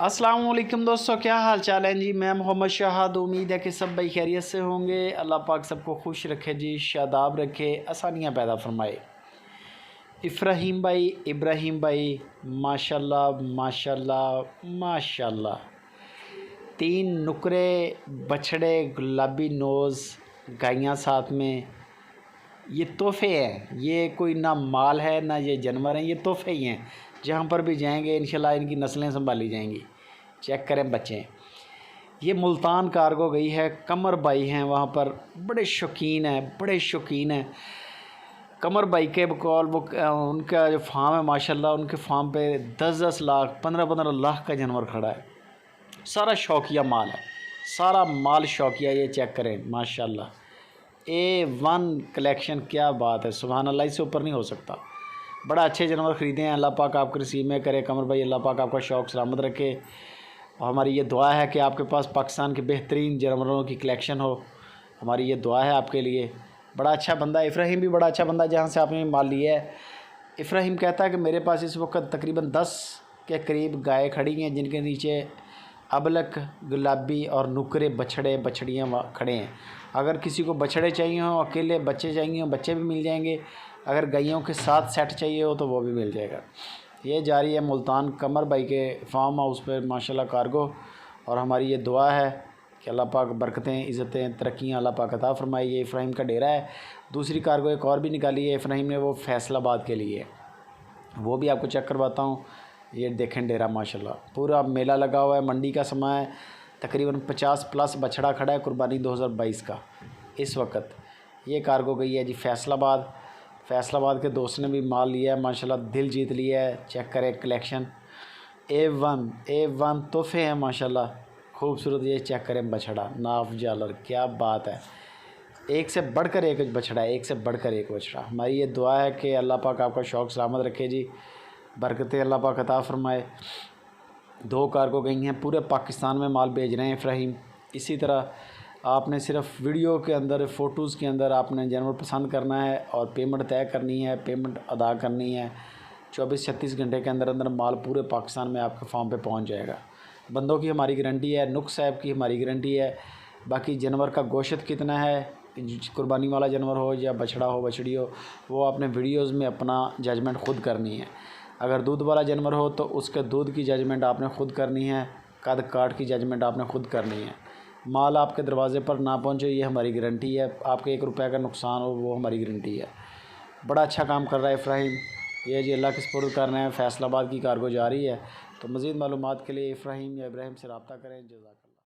अस्सलाम वालेकुम दोस्तों, क्या हाल चाल है जी। मैं मोहम्मद शाहद। उम्मीद है कि सब भाई खैरियत से होंगे। अल्लाह पाक सबको खुश रखे जी, शादाब रखे, आसानियाँ पैदा फरमाए। इब्राहीम भाई माशाल्लाह माशाल्लाह माशाल्लाह। 3 नुकरे बछड़े, गुलाबी नोज़, गायें साथ में। ये तोहफ़े हैं, ये कोई ना माल है ना ये जानवर हैं, ये तोहफ़े ही हैं। जहाँ पर भी जाएंगे इंशाल्लाह इनकी नस्लें संभाली जाएंगी। चेक करें बच्चे। ये मुल्तान कार्गो गई है, कमर भाई हैं वहाँ पर, बड़े शौकीन हैं। कमर भाई के बकौल वो उनका जो फार्म है माशाल्लाह, उनके फार्म पे 10-10 लाख 15-15 लाख का जानवर खड़ा है। सारा शौकिया माल है, सारा माल शौकिया। ये चेक करें माशाल्लाह, A1 कलेक्शन। क्या बात है, सुभान अल्लाह, इससे ऊपर नहीं हो सकता। बड़ा अच्छे जानवर ख़रीदे हैं। अल्लाह पाक आपके नसीब में करे कमर भाई, अल्लाह पाक आपका शौक़ सलामत रखे। और हमारी ये दुआ है कि आपके पास पाकिस्तान के बेहतरीन जानवरों की कलेक्शन हो। हमारी ये दुआ है आपके लिए। बड़ा अच्छा बंदा है इब्राहीम, भी बड़ा अच्छा बंदा है जहाँ से आपने माल लिया है। इब्राहीम कहता है कि मेरे पास इस वक्त तकरीबन 10 के करीब गाय खड़ी हैं, जिनके नीचे अबलक, गुलाबी और नुकरे बछड़ियाँ खड़े हैं। अगर किसी को बछड़े चाहिए हों, अकेले बच्चे चाहिए हों, बच्चे भी मिल जाएंगे। अगर गायों के साथ सेट चाहिए हो तो वो भी मिल जाएगा। ये जारी है मुल्तान कमर भाई के फार्म हाउस पर माशाल्लाह कार्गो। और हमारी ये दुआ है कि अल्लाह पाक बरकतें, इज़्ज़तें, तरक्कियाँ अल्लाह पाक अता फरमाए। ये इब्राहीम का डेरा है। दूसरी कार्गो एक और भी निकाली है इब्राहीम ने, वो फैसलाबाद के लिए, वो भी आपको चेक करवाता हूँ। ये देखें डेरा माशाल्लाह, पूरा मेला लगा हुआ है। मंडी का समय है, तकरीबन 50+ बछड़ा खड़ा है कुर्बानी 2022 का इस वक्त। ये कार्गो गई है जी फैसलाबाद के दोस्त ने भी माल लिया है माशाल्लाह, दिल जीत लिया है। चेक करें कलेक्शन, A1 तोहफ़े हैं माशाल्लाह, खूबसूरत। ये चेक करें बछड़ा, नाफ जालर, क्या बात है। एक से बढ़कर एक बछड़ा है, एक से बढ़कर एक बछड़ा। हमारी ये दुआ है कि अल्लाह पाक आपका शौक़ सलामत रखे जी, बरकतें अल्लाह पाक अता फरमाए। 2 कार्गो गई हैं, पूरे पाकिस्तान में माल भेज रहे हैं इब्राहीम। इसी तरह आपने सिर्फ वीडियो के अंदर, फ़ोटोज़ के अंदर आपने जानवर पसंद करना है और पेमेंट तय करनी है, पेमेंट अदा करनी है। 24-36 घंटे के अंदर अंदर माल पूरे पाकिस्तान में आपके फार्म पे पहुंच जाएगा। बंदों की हमारी गारंटी है, नुक्स साहब की हमारी गारंटी है। बाकी जानवर का गोश्त कितना है, कुर्बानी वाला जानवर हो या बछड़ा हो बछड़ी हो, वो आपने वीडियोज़ में अपना जजमेंट ख़ुद करनी है। अगर दूध वाला जानवर हो तो उसके दूध की जजमेंट आपने ख़ुद करनी है, कद काट की जजमेंट आपने ख़ुद करनी है। माल आपके दरवाज़े पर ना पहुंचे, ये हमारी गारंटी है। आपके 1 रुपये का नुकसान हो, वो हमारी गारंटी है। बड़ा अच्छा काम कर रहा है इब्राहीम। ये जी अल्लाह के सुपुर्द कर रहे हैं। फैसलाबाद की कार्गो जा रही है। तो मज़ीद मालूमात के लिए इब्राहीम से रब्ता करें। जज़ाकल्लाह।